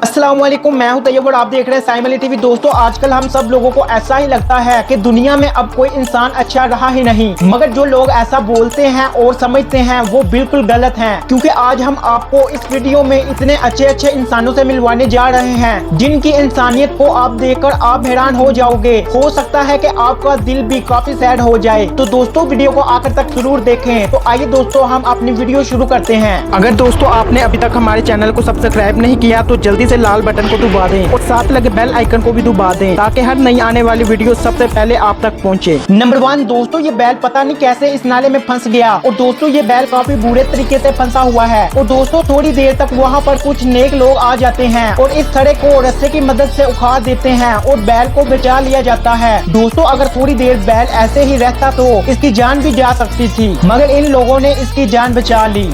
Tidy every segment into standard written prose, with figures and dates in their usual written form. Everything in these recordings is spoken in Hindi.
अस्सलामुअलैकुम, मैं हूं तैयब और आप देख रहे हैं साइमली टीवी। दोस्तों, आजकल हम सब लोगों को ऐसा ही लगता है कि दुनिया में अब कोई इंसान अच्छा रहा ही नहीं, मगर जो लोग ऐसा बोलते हैं और समझते हैं वो बिल्कुल गलत हैं। क्योंकि आज हम आपको इस वीडियो में इतने अच्छे अच्छे इंसानों से मिलवाने जा रहे हैं जिनकी इंसानियत को आप देखकर आप हैरान हो जाओगे। हो सकता है कि आपका दिल भी काफी सैड हो जाए। तो दोस्तों, वीडियो को आखिर तक जरूर देखें। तो आइए दोस्तों, हम अपनी वीडियो शुरू करते हैं। अगर दोस्तों आपने अभी तक हमारे चैनल को सब्सक्राइब नहीं किया तो जल्दी से लाल बटन को दबा दें और साथ लगे बेल आइकन को भी दबा दें ताकि हर नई आने वाली वीडियो सबसे पहले आप तक पहुंचे। नंबर 1 दोस्तों, ये बैल पता नहीं कैसे इस नाले में फंस गया और दोस्तों ये बैल काफी बुरे तरीके से फंसा हुआ है। और दोस्तों, थोड़ी देर तक वहाँ पर कुछ नेक लोग आ जाते हैं और इस थड़े को रस्से की मदद से उखाड़ देते हैं और बैल को बचा लिया जाता है। दोस्तों, अगर थोड़ी देर बैल ऐसे ही रहता तो इसकी जान भी जा सकती थी, मगर इन लोगों ने इसकी जान बचा ली।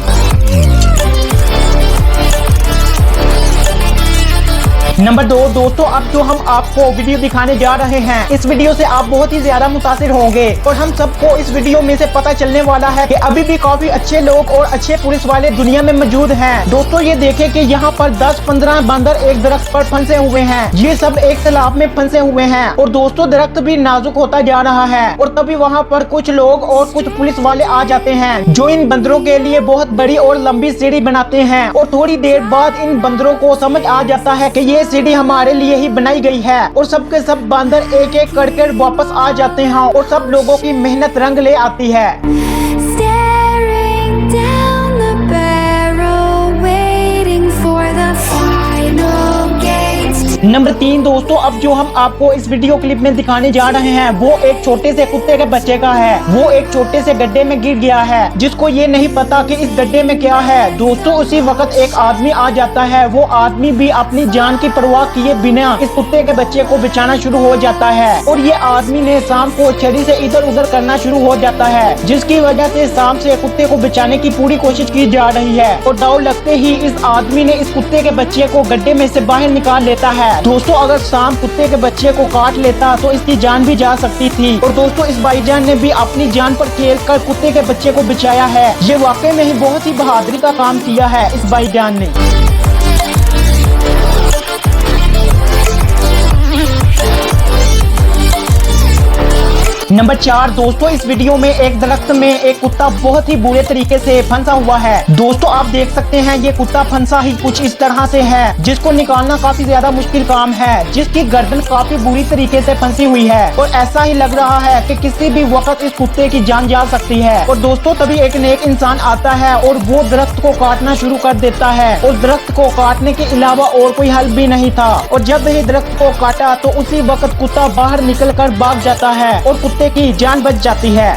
नंबर 2 दोस्तों, अब जो हम आपको वीडियो दिखाने जा रहे हैं, इस वीडियो से आप बहुत ही ज्यादा मुतासिर होंगे और हम सबको इस वीडियो में से पता चलने वाला है कि अभी भी काफी अच्छे लोग और अच्छे पुलिस वाले दुनिया में मौजूद हैं। दोस्तों, ये देखें कि यहाँ पर 10-15 बंदर एक दरख्त पर फंसे हुए हैं। ये सब एक तालाब में फंसे हुए हैं और दोस्तों दरख्त भी नाजुक होता जा रहा है और तभी वहाँ पर कुछ लोग और कुछ पुलिस वाले आ जाते हैं जो इन बंदरों के लिए बहुत बड़ी और लंबी सीढ़ी बनाते हैं। और थोड़ी देर बाद इन बंदरों को समझ आ जाता है कि ये सीढ़ी हमारे लिए ही बनाई गई है और सबके सब बंदर एक एक करके वापस आ जाते हैं और सब लोगों की मेहनत रंग ले आती है। नंबर 3 दोस्तों, अब जो हम आपको इस वीडियो क्लिप में दिखाने जा रहे हैं वो एक छोटे से कुत्ते के बच्चे का है। वो एक छोटे से गड्ढे में गिर गया है जिसको ये नहीं पता कि इस गड्ढे में क्या है। दोस्तों, उसी वक्त एक आदमी आ जाता है। वो आदमी भी अपनी जान की परवाह किए बिना इस कुत्ते के बच्चे को बचाना शुरू हो जाता है और ये आदमी ने शाम को छड़ी से इधर उधर करना शुरू हो जाता है, जिसकी वजह से शाम से कुत्ते को बचाने की पूरी कोशिश की जा रही है। और दाव लगते ही इस आदमी ने इस कुत्ते के बच्चे को गड्ढे में से बाहर निकाल लेता है। दोस्तों, अगर शाम कुत्ते के बच्चे को काट लेता तो इसकी जान भी जा सकती थी। और दोस्तों, इस भाईजान ने भी अपनी जान पर खेलकर कुत्ते के बच्चे को बचाया है। ये वाकई में ही बहुत ही बहादुरी का काम किया है इस भाईजान ने। नंबर 4 दोस्तों, इस वीडियो में एक दरख्त में एक कुत्ता बहुत ही बुरे तरीके से फंसा हुआ है। दोस्तों, आप देख सकते हैं ये कुत्ता फंसा ही कुछ इस तरह से है जिसको निकालना काफी ज्यादा मुश्किल काम है, जिसकी गर्दन काफी बुरी तरीके से फंसी हुई है और ऐसा ही लग रहा है कि किसी भी वक्त इस कुत्ते की जान जा सकती है। और दोस्तों, तभी एक नेक इंसान आता है और वो दरख्त को काटना शुरू कर देता है। उस दरख्त को काटने के अलावा और कोई हल भी नहीं था और जब ये दरख्त को काटा तो उसी वक्त कुत्ता बाहर निकल कर भाग जाता है और कुत्ते की जान बच जाती है।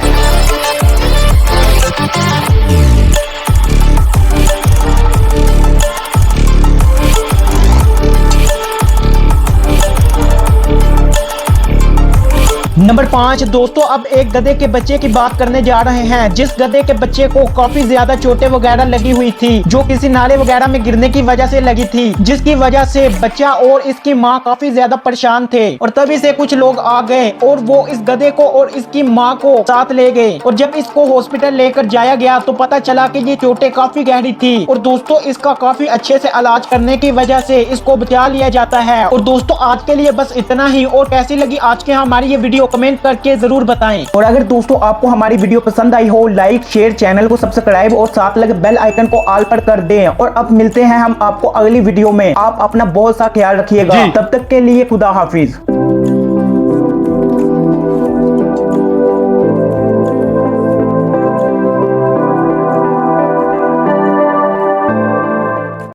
नंबर 5 दोस्तों, अब एक गधे के बच्चे की बात करने जा रहे हैं, जिस गधे के बच्चे को काफी ज्यादा चोटें वगैरह लगी हुई थी जो किसी नाले वगैरह में गिरने की वजह से लगी थी, जिसकी वजह से बच्चा और इसकी माँ काफी ज्यादा परेशान थे। और तभी से कुछ लोग आ गए और वो इस गधे को और इसकी माँ को साथ ले गए। और जब इसको हॉस्पिटल लेकर जाया गया तो पता चला कि ये चोटें काफी गहरी थी और दोस्तों इसका काफी अच्छे से इलाज करने की वजह से इसको बचा लिया जाता है। और दोस्तों, आज के लिए बस इतना ही। और कैसी लगी आज की हमारी ये वीडियो कमेंट करके जरूर बताएं। और अगर दोस्तों आपको हमारी वीडियो पसंद आई हो, लाइक शेयर, चैनल को सब्सक्राइब और साथ लगे बेल आइकन को ऑल पर कर दें। और अब मिलते हैं हम आपको अगली वीडियो में। आप अपना बहुत सा ख्याल रखिएगा। तब तक के लिए खुदा हाफिज।